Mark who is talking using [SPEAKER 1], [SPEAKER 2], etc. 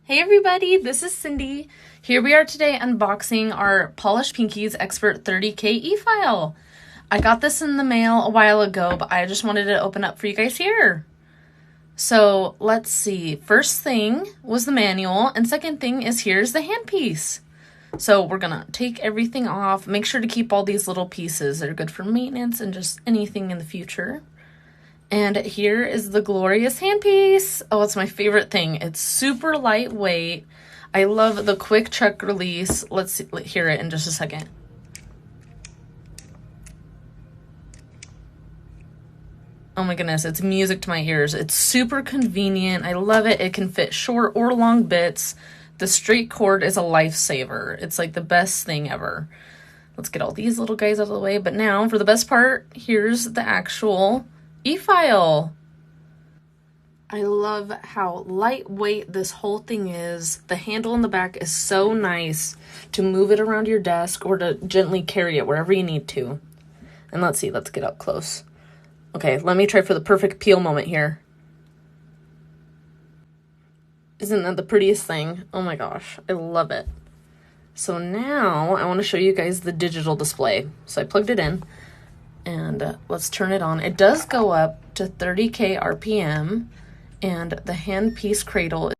[SPEAKER 1] Hey everybody, this is Cindy. Here we are today unboxing our Polished Pinkies Expert 30K Efile. I got this in the mail a while ago, but I just wanted to open up for you guys here. So let's see. First thing was the manual, and second thing is here's the handpiece. So we're gonna take everything off. Make sure to keep all these little pieces. They're good for maintenance and just anything in the future. And here is the glorious handpiece. Oh, it's my favorite thing. It's super lightweight. I love the quick chuck release. Let's hear it in just a second. Oh my goodness, it's music to my ears. It's super convenient. I love it. It can fit short or long bits. The straight cord is a lifesaver. It's like the best thing ever. Let's get all these little guys out of the way. But now for the best part, here's the actual Efile. I love how lightweight this whole thing is. The handle in the back is so nice to move it around your desk or to gently carry it wherever you need to. And let's see, let's get up close. Okay, let me try for the perfect peel moment here. Isn't that the prettiest thing? Oh my gosh, I love it. So now I want to show you guys the digital display. So I plugged it in. And let's turn it on. It does go up to 30K RPM, and the handpiece cradle